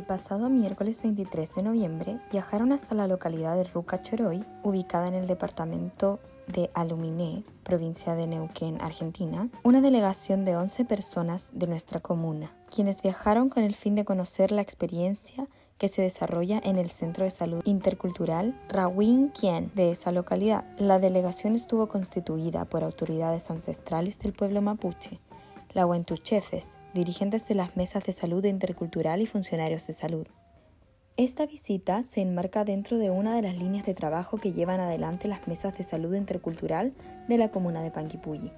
pasado miércoles 23 de noviembre viajaron hasta la localidad de Ruca Choroy, ubicada en el departamento de Aluminé, provincia de Neuquén, Argentina, una delegación de 11 personas de nuestra comuna, quienes viajaron con el fin de conocer la experiencia que se desarrolla en el Centro de Salud Intercultural Rawin Quien de esa localidad. La delegación estuvo constituida por autoridades ancestrales del pueblo mapuche, Huentuchefes, dirigentes de las mesas de salud intercultural y funcionarios de salud. Esta visita se enmarca dentro de una de las líneas de trabajo que llevan adelante las mesas de salud intercultural de la comuna de Panguipulli,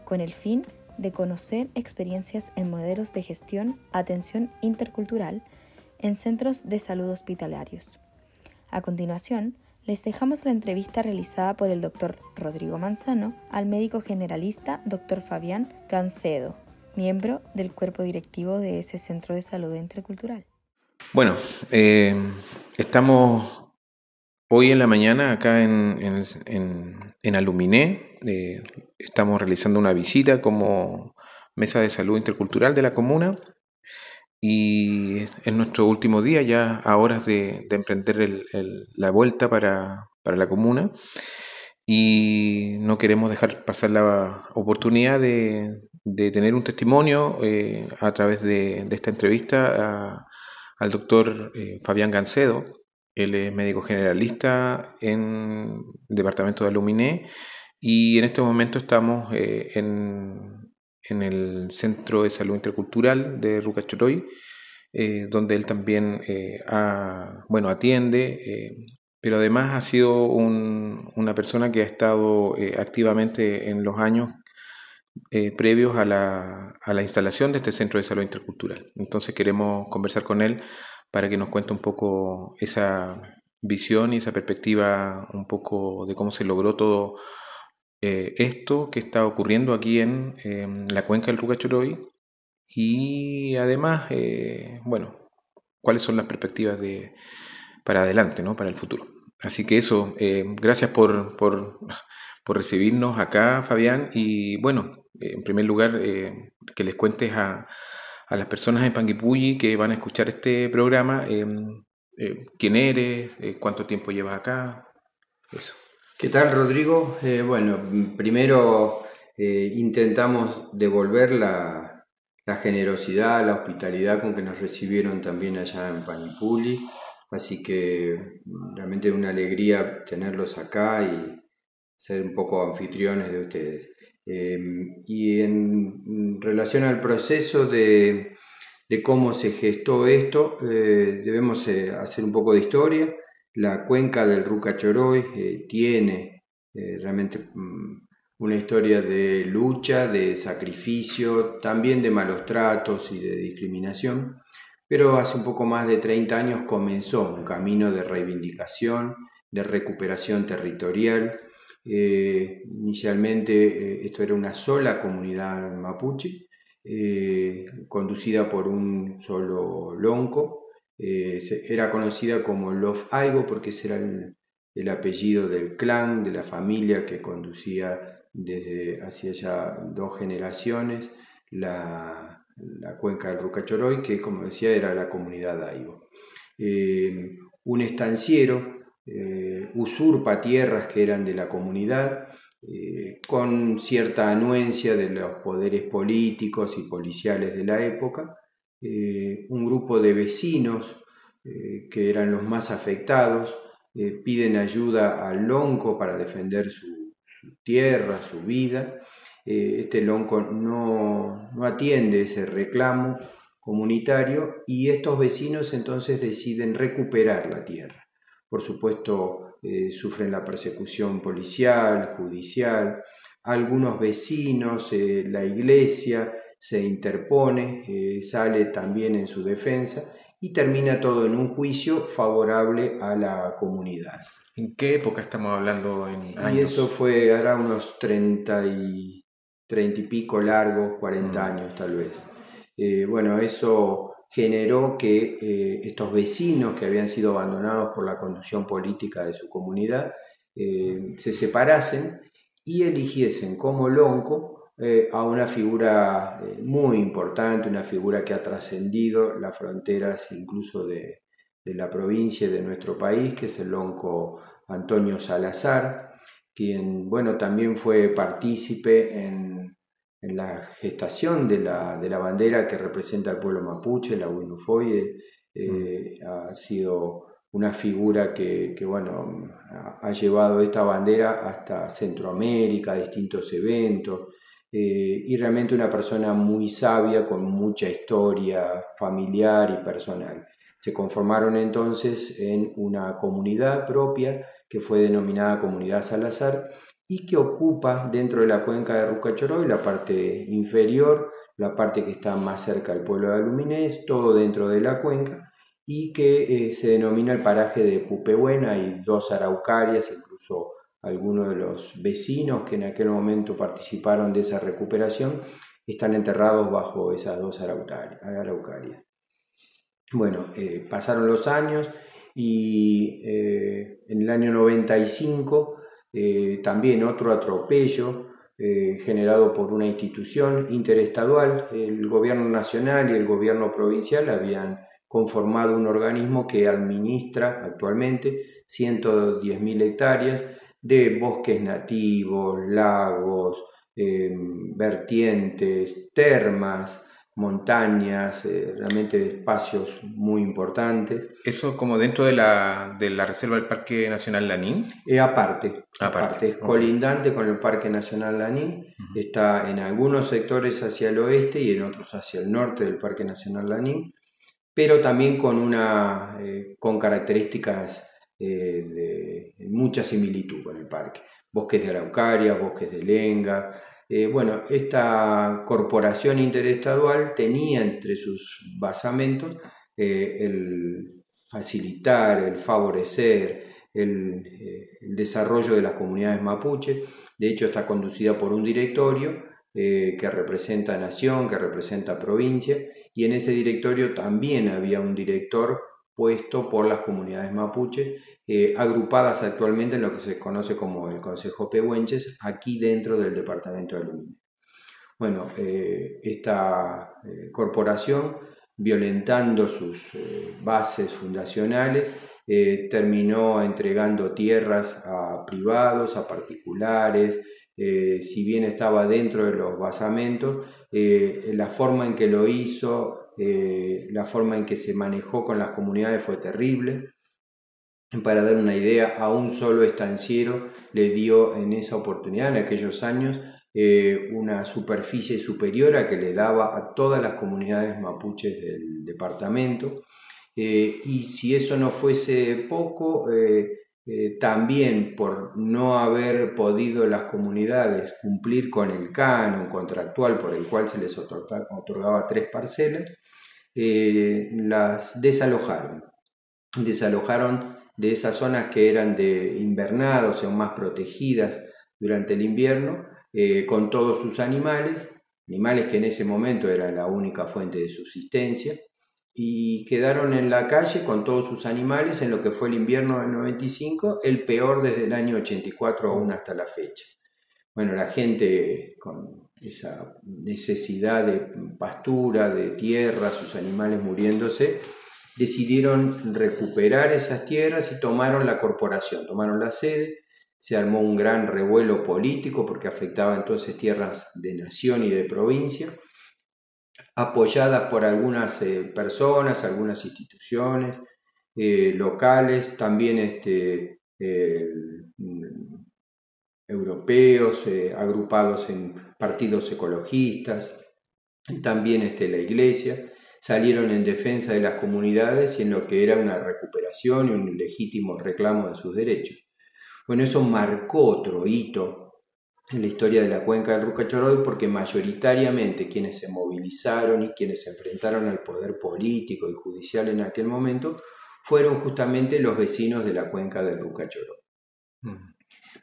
con el fin de conocer experiencias en modelos de gestión, atención intercultural en centros de salud hospitalarios. A continuación, les dejamos la entrevista realizada por el Dr. Rodrigo Manzano al médico generalista Dr. Fabián Gancedo, miembro del cuerpo directivo de ese centro de salud intercultural. Bueno, estamos hoy en la mañana acá en Aluminé. Estamos realizando una visita como mesa de salud intercultural de la comuna y es nuestro último día, ya a horas de emprender la vuelta para la comuna, y no queremos dejar pasar la oportunidad de tener un testimonio a través de esta entrevista al doctor Fabián Gancedo. Él es médico generalista en el departamento de Aluminé y en este momento estamos en el Centro de Salud Intercultural de Ruca Choroy, donde él también atiende, pero además ha sido una persona que ha estado activamente en los años previos a la instalación de este Centro de Salud Intercultural. Entonces queremos conversar con él para que nos cuente un poco esa visión y esa perspectiva un poco de cómo se logró todo esto que está ocurriendo aquí en la cuenca del Ruca Choroy, y además, cuáles son las perspectivas para adelante, ¿no? Para el futuro. Así que eso, gracias por recibirnos acá, Fabián, y bueno, en primer lugar, que les cuentes a las personas en Panguipulli que van a escuchar este programa, quién eres, cuánto tiempo llevas acá, eso. ¿Qué tal, Rodrigo? Primero intentamos devolver la generosidad, la hospitalidad con que nos recibieron también allá en Panguipulli, así que realmente es una alegría tenerlos acá y ser un poco anfitriones de ustedes. Y en relación al proceso de cómo se gestó esto, debemos hacer un poco de historia. La cuenca del Ruca Choroy tiene realmente una historia de lucha, de sacrificio, también de malos tratos y de discriminación, pero hace un poco más de 30 años comenzó un camino de reivindicación, de recuperación territorial. Inicialmente esto era una sola comunidad mapuche, conducida por un solo lonco. Era conocida como Lof Aigo porque ese era el apellido del clan, de la familia que conducía desde hacía ya 2 generaciones la cuenca del Ruca Choroy, que como decía era la comunidad Aigo. Un estanciero usurpa tierras que eran de la comunidad, con cierta anuencia de los poderes políticos y policiales de la época. Un grupo de vecinos que eran los más afectados piden ayuda al lonco para defender su tierra, su vida. Este lonco no atiende ese reclamo comunitario y estos vecinos entonces deciden recuperar la tierra. Por supuesto, sufren la persecución policial, judicial. Algunos vecinos, la iglesia se interpone, sale también en su defensa y termina todo en un juicio favorable a la comunidad. ¿En qué época estamos hablando en años? Y eso fue ahora unos 30 y pico largos, 40 años tal vez. Eso generó que estos vecinos que habían sido abandonados por la conducción política de su comunidad se separasen y eligiesen como lonco a una figura muy importante, una figura que ha trascendido las fronteras incluso de la provincia y de nuestro país, que es el lonco Antonio Salazar, quien, bueno, también fue partícipe en la gestación de la bandera que representa al pueblo mapuche, la Huinufoye. Ha sido una figura que bueno, ha llevado esta bandera hasta Centroamérica, a distintos eventos, y realmente una persona muy sabia, con mucha historia familiar y personal. Se conformaron entonces en una comunidad propia que fue denominada Comunidad Salazar y que ocupa dentro de la cuenca de Rucachoroy la parte inferior, la parte que está más cerca del pueblo de Aluminés, todo dentro de la cuenca, y que se denomina el paraje de Pupehuena. Hay 2 araucarias, incluso algunos de los vecinos que en aquel momento participaron de esa recuperación están enterrados bajo esas 2 araucarias. Bueno, pasaron los años y en el año 95 también otro atropello generado por una institución interestadual. El gobierno nacional y el gobierno provincial habían conformado un organismo que administra actualmente 110.000 hectáreas de bosques nativos, lagos, vertientes, termas, montañas, realmente espacios muy importantes. ¿Eso como dentro de la reserva del Parque Nacional Lanín? Aparte, es colindante con el Parque Nacional Lanín. Está en algunos sectores hacia el oeste y en otros hacia el norte del Parque Nacional Lanín, pero también con características de mucha similitud con el parque. Bosques de araucaria, bosques de lenga. Bueno, esta corporación interestadual tenía entre sus basamentos el facilitar, el favorecer el desarrollo de las comunidades mapuche. De hecho, está conducida por un directorio que representa nación, que representa provincia, y en ese directorio también había un director puesto por las comunidades mapuche, agrupadas actualmente en lo que se conoce como el Consejo Pehuenches, aquí dentro del departamento de Aluminés. Bueno, esta corporación, violentando sus bases fundacionales, terminó entregando tierras a privados, a particulares. Si bien estaba dentro de los basamentos, la forma en que lo hizo, la forma en que se manejó con las comunidades fue terrible. Para dar una idea, a un solo estanciero le dio en esa oportunidad, en aquellos años, una superficie superior a que le daba a todas las comunidades mapuches del departamento. Y si eso no fuese poco, también por no haber podido las comunidades cumplir con el canon contractual por el cual se les otorgaba 3 parcelas, las desalojaron de esas zonas que eran de invernado, o sea, más protegidas durante el invierno, con todos sus animales que en ese momento eran la única fuente de subsistencia, y quedaron en la calle con todos sus animales en lo que fue el invierno del 95, el peor desde el año 84 aún hasta la fecha. Bueno, la gente con esa necesidad de pastura, de tierra, sus animales muriéndose, decidieron recuperar esas tierras y tomaron la corporación, tomaron la sede. Se armó un gran revuelo político porque afectaba entonces tierras de nación y de provincia, apoyadas por algunas personas, algunas instituciones locales, también europeos, agrupados en partidos ecologistas, también la iglesia. Salieron en defensa de las comunidades y en lo que era una recuperación y un legítimo reclamo de sus derechos. Bueno, eso marcó otro hito en la historia de la cuenca del Rucachoroy, porque mayoritariamente quienes se movilizaron y quienes se enfrentaron al poder político y judicial en aquel momento fueron justamente los vecinos de la cuenca del Rucachoroy.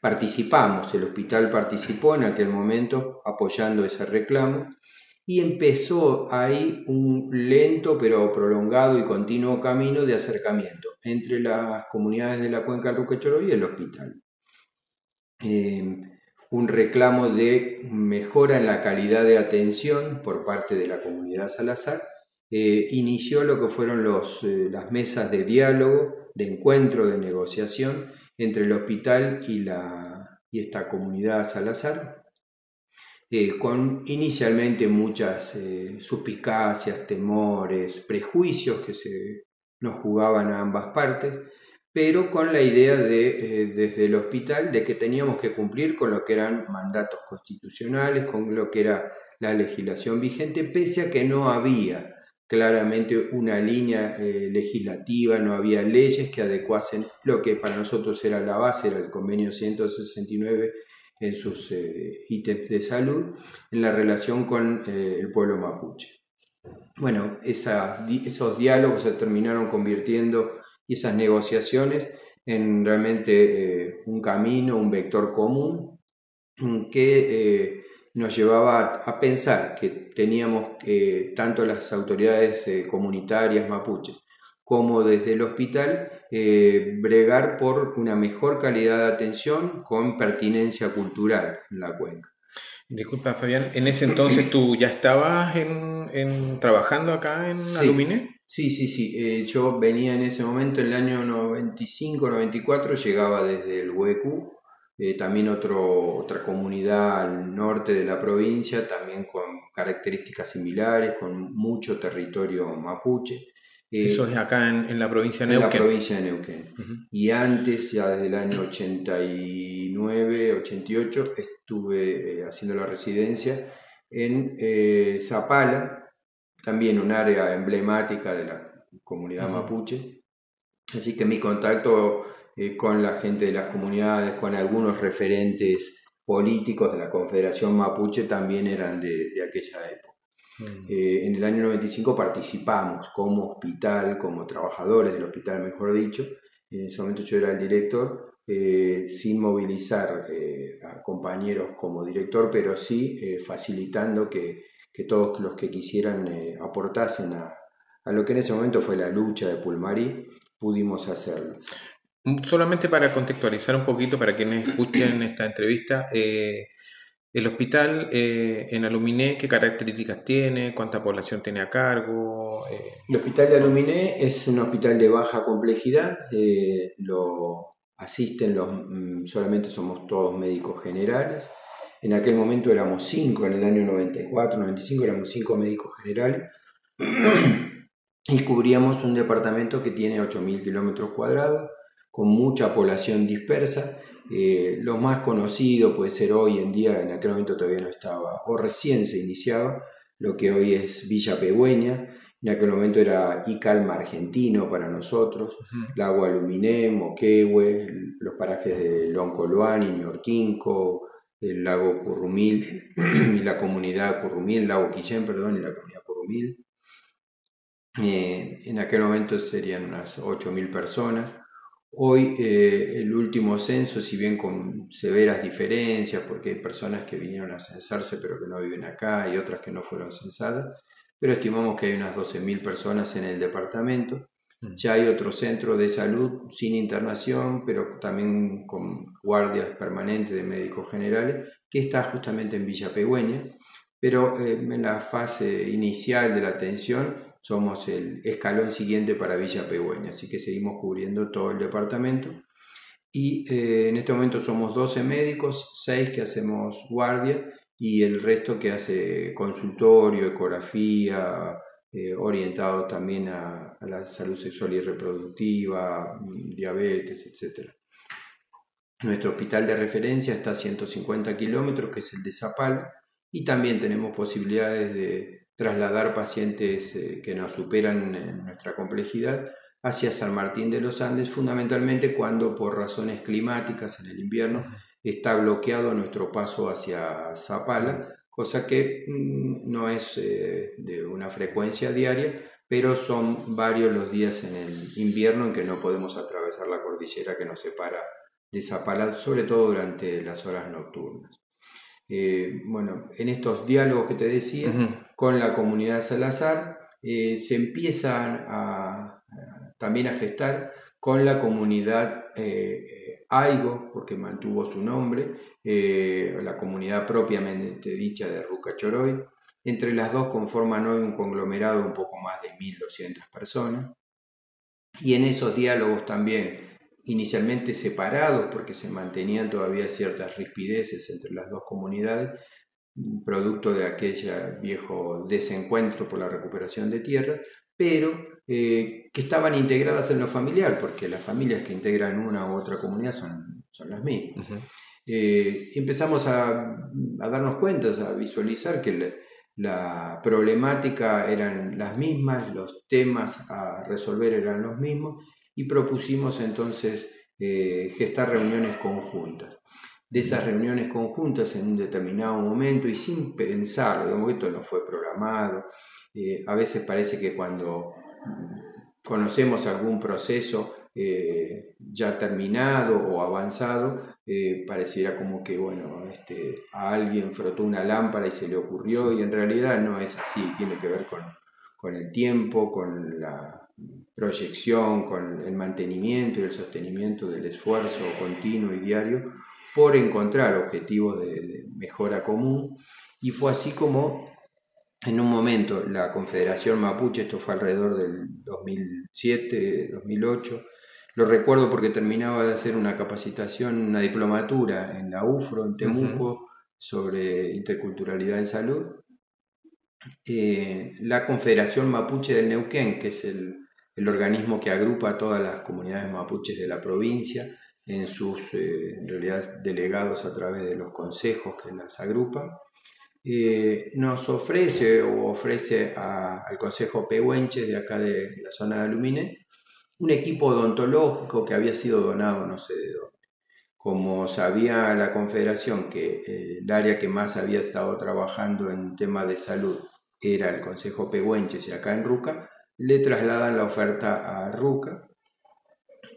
Participamos, el hospital participó en aquel momento apoyando ese reclamo, y empezó ahí un lento pero prolongado y continuo camino de acercamiento entre las comunidades de la cuenca del Rucachoroy y el hospital. un reclamo de mejora en la calidad de atención por parte de la comunidad Salazar, inició lo que fueron las mesas de diálogo, de encuentro, de negociación entre el hospital y esta comunidad Salazar, con inicialmente muchas suspicacias, temores, prejuicios que nos jugaban a ambas partes, pero con la idea desde el hospital de que teníamos que cumplir con lo que eran mandatos constitucionales, con lo que era la legislación vigente, pese a que no había claramente una línea legislativa, no había leyes que adecuasen lo que para nosotros era la base, era el convenio 169 en sus ítems de salud, en la relación con el pueblo mapuche. Bueno, esos diálogos se terminaron convirtiendo, y esas negociaciones, en realmente un camino, un vector común que nos llevaba a pensar que teníamos tanto las autoridades comunitarias mapuches como desde el hospital bregar por una mejor calidad de atención con pertinencia cultural en la cuenca. Disculpa, Fabián, en ese entonces tú ya estabas trabajando acá en Aluminé. Sí. Yo venía en ese momento, en el año 95, 94, llegaba desde el Huecu, también otra comunidad al norte de la provincia, también con características similares, con mucho territorio mapuche. Eso es acá en la provincia de Neuquén. En la provincia de Neuquén. Y antes, ya desde el año 89, 88, estuve haciendo la residencia en Zapala, también un área emblemática de la comunidad mapuche. Así que mi contacto con la gente de las comunidades, con algunos referentes políticos de la Confederación Mapuche también eran de aquella época. En el año 95 participamos como hospital, como trabajadores del hospital, mejor dicho. En ese momento yo era el director, sin movilizar a compañeros como director, pero sí facilitando que todos los que quisieran aportasen a lo que en ese momento fue la lucha de Pulmarí, pudimos hacerlo. Solamente para contextualizar un poquito, para quienes escuchen esta entrevista, el hospital en Aluminé, ¿qué características tiene? ¿Cuánta población tiene a cargo? El hospital de Aluminé es un hospital de baja complejidad, lo asisten solamente somos todos médicos generales. En aquel momento éramos 5, en el año 94, 95 éramos 5 médicos generales y cubríamos un departamento que tiene 8.000 kilómetros cuadrados, con mucha población dispersa. Lo más conocido puede ser hoy en día, en aquel momento todavía no estaba, o recién se iniciaba, lo que hoy es Villa Pegüeña. En aquel momento era Icalma Argentino para nosotros, Lago Aluminé, Moquehue, los parajes de Loncoluani, Ñorquinco, el lago Currumil y la comunidad Currumil, el lago Quillén, y la comunidad Currumil. En aquel momento serían unas 8.000 personas. Hoy el último censo, si bien con severas diferencias, porque hay personas que vinieron a censarse pero que no viven acá y otras que no fueron censadas, pero estimamos que hay unas 12.000 personas en el departamento. Ya hay otro centro de salud sin internación, pero también con guardias permanentes de médicos generales, que está justamente en Villa Pegüeña, pero en la fase inicial de la atención somos el escalón siguiente para Villa Pegüeña, así que seguimos cubriendo todo el departamento. Y en este momento somos 12 médicos, 6 que hacemos guardia y el resto que hace consultorio, ecografía, orientado también a la salud sexual y reproductiva, diabetes, etc. Nuestro hospital de referencia está a 150 kilómetros, que es el de Zapala, y también tenemos posibilidades de trasladar pacientes que nos superan en nuestra complejidad hacia San Martín de los Andes, fundamentalmente cuando por razones climáticas en el invierno está bloqueado nuestro paso hacia Zapala, cosa que no es de una frecuencia diaria, pero son varios los días en el invierno en que no podemos atravesar la cordillera que nos separa de Zapala, sobre todo durante las horas nocturnas. Bueno, en estos diálogos que te decía con la comunidad de Salazar se empiezan también a gestar con la comunidad Aigo, porque mantuvo su nombre, la comunidad propiamente dicha de Ruca Choroy. Entre las dos conforman hoy un conglomerado de un poco más de 1.200 personas. Y en esos diálogos también, inicialmente separados, porque se mantenían todavía ciertas rispideces entre las dos comunidades, producto de aquel viejo desencuentro por la recuperación de tierra, pero que estaban integradas en lo familiar, porque las familias que integran una u otra comunidad son las mismas. Empezamos a darnos cuenta, a visualizar que la problemática eran las mismas, los temas a resolver eran los mismos, y propusimos entonces gestar reuniones conjuntas. De esas reuniones conjuntas en un determinado momento y sin pensarlo, digamos que esto no fue programado, a veces parece que cuando conocemos algún proceso ya terminado o avanzado, pareciera como que a alguien frotó una lámpara y se le ocurrió, y en realidad no es así, tiene que ver con el tiempo, con la proyección, con el mantenimiento y el sostenimiento del esfuerzo continuo y diario por encontrar objetivos de mejora común. Y fue así como en un momento la Confederación Mapuche, esto fue alrededor del 2007, 2008, lo recuerdo porque terminaba de hacer una capacitación, una diplomatura en la UFRO, en Temuco, sobre interculturalidad en salud. La Confederación Mapuche del Neuquén, que es el organismo que agrupa a todas las comunidades mapuches de la provincia, en sus en realidad delegados a través de los consejos que las agrupan, nos ofrece al Consejo Pehuenche de acá de la zona de Aluminé un equipo odontológico que había sido donado no sé de dónde. Como sabía la Confederación que el área que más había estado trabajando en temas de salud era el Consejo Pehuenche y acá en Ruca, le trasladan la oferta a Ruca.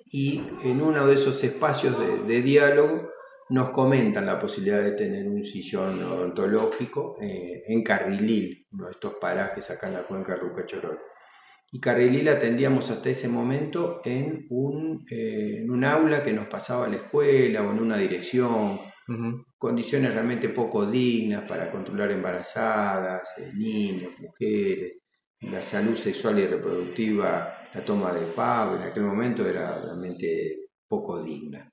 Y en uno de esos espacios de diálogo nos comentan la posibilidad de tener un sillón odontológico en Carrilil, uno de estos parajes acá en la cuenca de Ruca Choroy. Y Carrilil atendíamos hasta ese momento en un aula que nos pasaba a la escuela o en una dirección, condiciones realmente poco dignas para controlar embarazadas, niños, mujeres, la salud sexual y reproductiva. La toma de PAV en aquel momento era realmente poco digna.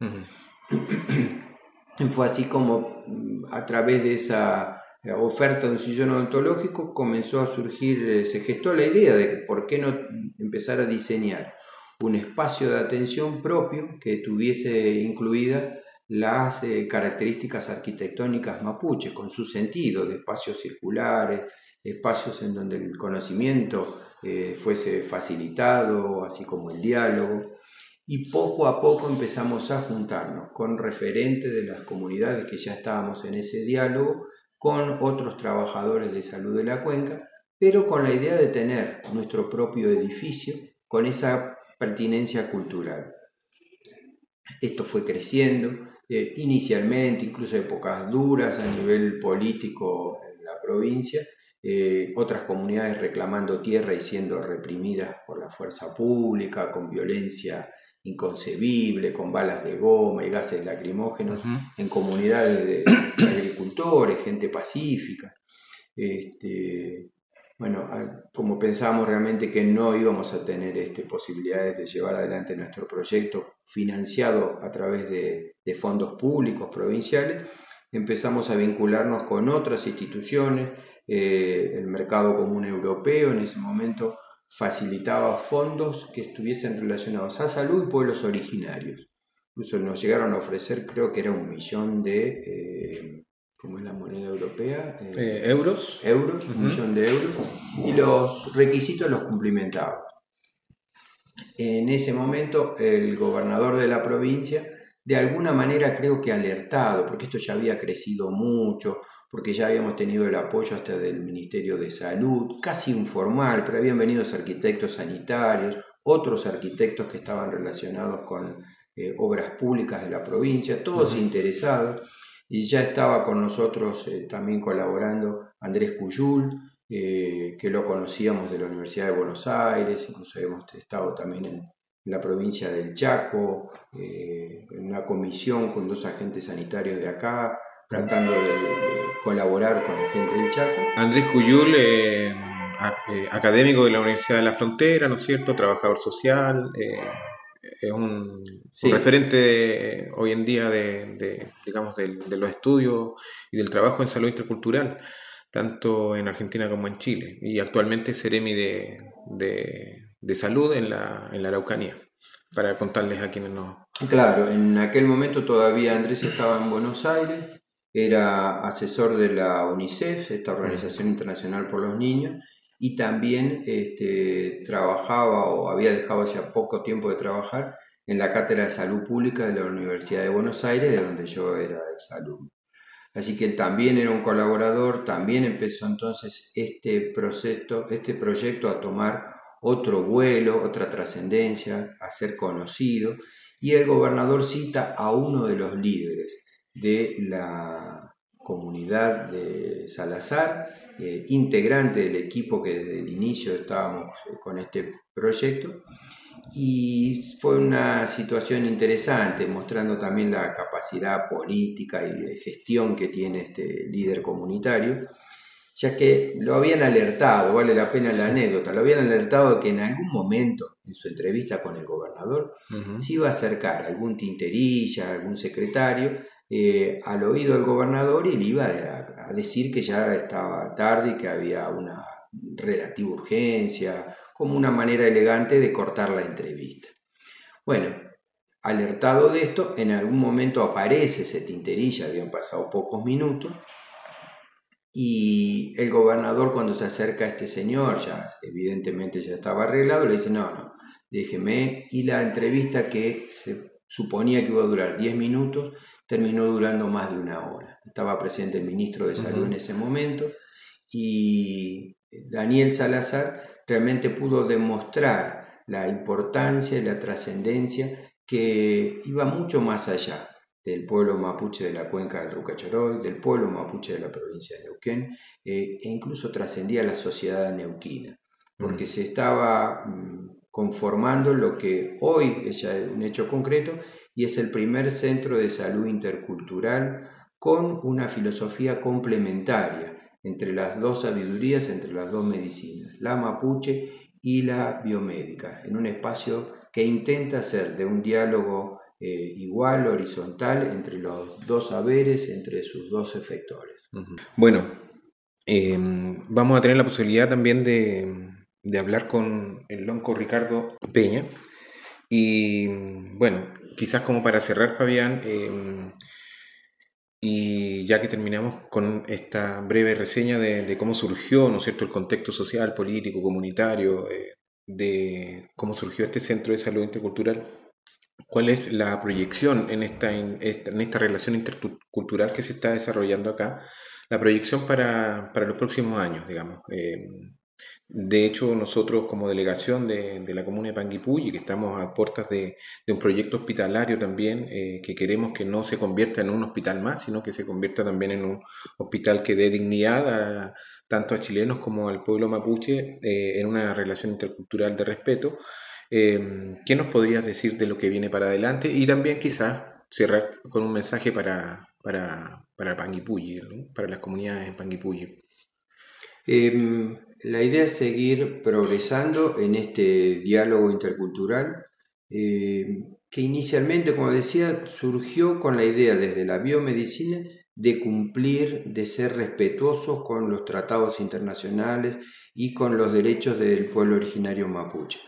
Fue así como a través de esa oferta de un sillón odontológico comenzó a surgir, se gestó la idea de por qué no empezar a diseñar un espacio de atención propio que tuviese incluidas las características arquitectónicas mapuche, con su sentido de espacios circulares, espacios en donde el conocimiento fuese facilitado, así como el diálogo. Y poco a poco empezamos a juntarnos con referentes de las comunidades que ya estábamos en ese diálogo, con otros trabajadores de salud de la cuenca, pero con la idea de tener nuestro propio edificio con esa pertinencia cultural. Esto fue creciendo, inicialmente, incluso épocas duras a nivel político en la provincia, otras comunidades reclamando tierra y siendo reprimidas por la fuerza pública, con violencia inconcebible, con balas de goma y gases lacrimógenos, en comunidades de agricultores, gente pacífica. Como pensábamos realmente que no íbamos a tener posibilidades de llevar adelante nuestro proyecto financiado a través de fondos públicos provinciales, empezamos a vincularnos con otras instituciones. El Mercado Común Europeo en ese momento facilitaba fondos que estuviesen relacionados a salud y pueblos originarios. Incluso nos llegaron a ofrecer, creo que era 1 millón de... ¿cómo es la moneda europea? ¿Euros? 1 millón de euros, y los requisitos los cumplimentaba. En ese momento el gobernador de la provincia, de alguna manera creo que alertado, porque esto ya había crecido mucho, porque ya habíamos tenido el apoyo hasta del Ministerio de Salud, casi informal, pero habían venido arquitectos sanitarios, otros arquitectos que estaban relacionados con obras públicas de la provincia, todos interesados. Y ya estaba con nosotros también colaborando Andrés Cuyul, que lo conocíamos de la Universidad de Buenos Aires, incluso habíamos estado también la provincia del Chaco, en una comisión con 2 agentes sanitarios de acá, tratando de colaborar con la gente del Chaco. Andrés Cuyul, académico de la Universidad de la Frontera, ¿no es cierto? Trabajador social, es un referente hoy en día digamos, de los estudios y del trabajo en salud intercultural, tanto en Argentina como en Chile, y actualmente es Seremi de salud en la Araucanía, para contarles a quienes no... Claro, en aquel momento todavía Andrés estaba en Buenos Aires, era asesor de la UNICEF, esta Organización Internacional por los Niños, y también trabajaba o había dejado hace poco tiempo de trabajar en la Cátedra de Salud Pública de la Universidad de Buenos Aires, de donde yo era exalumno. Así que él también era un colaborador, también empezó entonces este proyecto a tomar otro vuelo, otra trascendencia, a ser conocido, y el gobernador cita a uno de los líderes de la comunidad de Salazar, integrante del equipo que desde el inicio estábamos con este proyecto, y fue una situación interesante, mostrando también la capacidad política y de gestión que tiene este líder comunitario, ya que lo habían alertado, vale la pena la anécdota, lo habían alertado de que en algún momento, en su entrevista con el gobernador, se iba a acercar algún tinterilla, algún secretario, al oído del gobernador, y le iba a decir que ya estaba tarde y que había una relativa urgencia, como una manera elegante de cortar la entrevista. Bueno, alertado de esto, en algún momento aparece ese tinterilla, habían pasado pocos minutos, y el gobernador, cuando se acerca a este señor, ya evidentemente ya estaba arreglado, le dice: no, déjeme. Y la entrevista, que se suponía que iba a durar 10 minutos, terminó durando más de 1 hora. Estaba presente el ministro de Salud en ese momento, y Daniel Salazar realmente pudo demostrar la importancia y la trascendencia, que iba mucho más allá del pueblo mapuche de la cuenca del Ruca Choroy, del pueblo mapuche de la provincia de Neuquén, e incluso trascendía la sociedad neuquina, porque se estaba conformando lo que hoy es ya un hecho concreto, y es el primer centro de salud intercultural con una filosofía complementaria entre las dos sabidurías, entre las dos medicinas, la mapuche y la biomédica, en un espacio que intenta hacer de un diálogo igual, horizontal, entre los dos saberes, entre sus dos efectores. Bueno, vamos a tener la posibilidad también de hablar con el lonco Ricardo Peña, y bueno, quizás como para cerrar, Fabián, y ya que terminamos con esta breve reseña de cómo surgió, ¿no es cierto?, el contexto social, político, comunitario, de cómo surgió este centro de salud intercultural, ¿cuál es la proyección en esta relación intercultural que se está desarrollando acá? La proyección para los próximos años, digamos. De hecho, nosotros como delegación de la comuna de Panguipulli, que estamos a puertas de un proyecto hospitalario también, que queremos que no se convierta en un hospital más, sino que se convierta también en un hospital que dé dignidad tanto a chilenos como al pueblo mapuche, en una relación intercultural de respeto. ¿Qué nos podrías decir de lo que viene para adelante? Y también quizás cerrar con un mensaje para Panguipulli, ¿no?, para las comunidades en Panguipulli. La idea es seguir progresando en este diálogo intercultural, que inicialmente, como decía, surgió con la idea desde la biomedicina de cumplir, de ser respetuosos con los tratados internacionales y con los derechos del pueblo originario mapuche.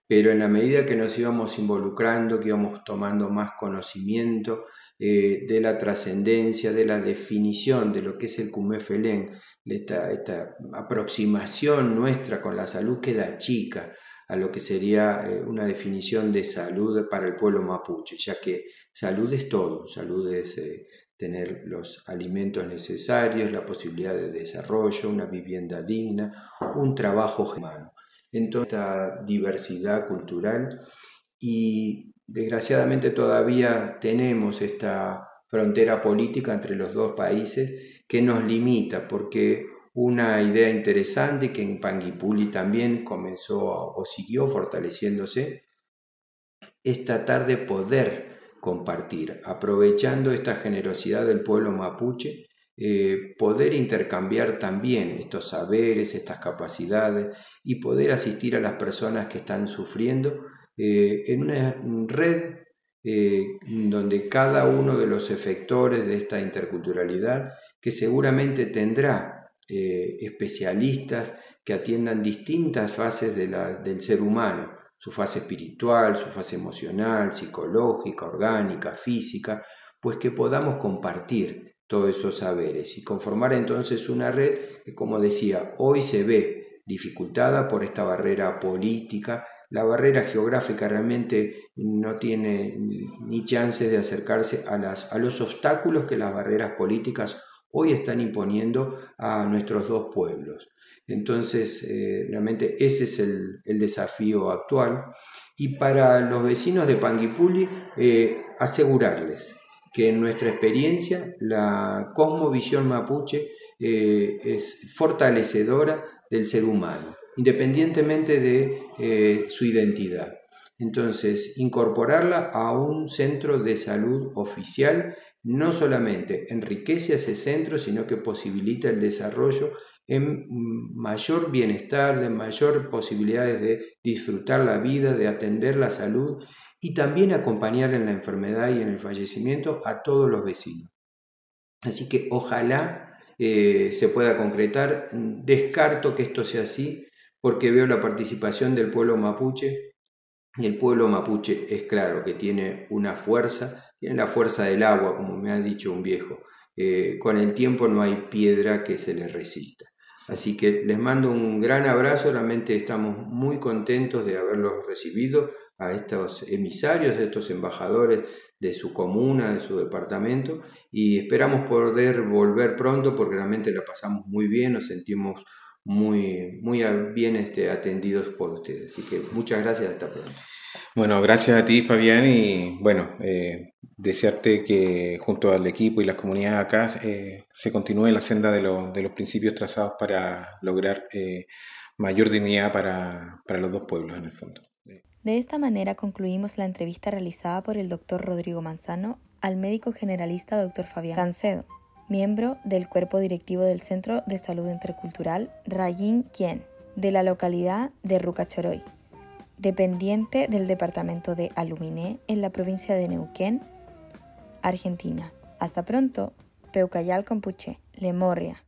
Pero en la medida que nos íbamos involucrando, que íbamos tomando más conocimiento de la trascendencia, de la definición de lo que es el Cumefelén, esta aproximación nuestra con la salud queda chica a lo que sería una definición de salud para el pueblo mapuche, ya que salud es todo, salud es tener los alimentos necesarios, la posibilidad de desarrollo, una vivienda digna, un trabajo humano. Entonces, esta diversidad cultural, y desgraciadamente todavía tenemos esta frontera política entre los dos países que nos limita, porque una idea interesante que en Panguipulli también comenzó o siguió fortaleciéndose es tratar de poder compartir, aprovechando esta generosidad del pueblo mapuche, poder intercambiar también estos saberes, estas capacidades y poder asistir a las personas que están sufriendo en una red donde cada uno de los efectores de esta interculturalidad, que seguramente tendrá especialistas que atiendan distintas fases del ser humano, su fase espiritual, su fase emocional, psicológica, orgánica, física, pues que podamos compartir todos esos saberes y conformar entonces una red que, como decía, hoy se ve dificultada por esta barrera política. La barrera geográfica realmente no tiene ni chances de acercarse a los obstáculos que las barreras políticas hoy están imponiendo a nuestros dos pueblos. Entonces, realmente ese es el desafío actual. Y para los vecinos de Panguipulli, asegurarles que en nuestra experiencia la cosmovisión mapuche es fortalecedora del ser humano, independientemente de su identidad. Entonces, incorporarla a un centro de salud oficial no solamente enriquece a ese centro, sino que posibilita el desarrollo en mayor bienestar, de mayor posibilidades de disfrutar la vida, de atender la salud y también acompañar en la enfermedad y en el fallecimiento a todos los vecinos. Así que ojalá se pueda concretar. Descarto que esto sea así porque veo la participación del pueblo mapuche y el pueblo mapuche es claro que tiene una fuerza, tiene la fuerza del agua, como me ha dicho un viejo. Con el tiempo no hay piedra que se le resista. Así que les mando un gran abrazo, realmente estamos muy contentos de haberlos recibido a estos emisarios, a estos embajadores de su comuna, de su departamento, y esperamos poder volver pronto porque realmente la pasamos muy bien, nos sentimos muy bien atendidos por ustedes. Así que muchas gracias, hasta pronto. Bueno, gracias a ti, Fabián, y bueno, desearte que junto al equipo y las comunidades acá se continúe la senda de los principios trazados para lograr mayor dignidad para los dos pueblos en el fondo. De esta manera concluimos la entrevista realizada por el Dr. Rodrigo Manzano al médico generalista Dr. Fabián Cancedo, miembro del cuerpo directivo del Centro de Salud Intercultural Rayín Quien, de la localidad de Ruca Choroy, dependiente del departamento de Aluminé en la provincia de Neuquén, Argentina. Hasta pronto, Peucayal Compuche, Lemorria.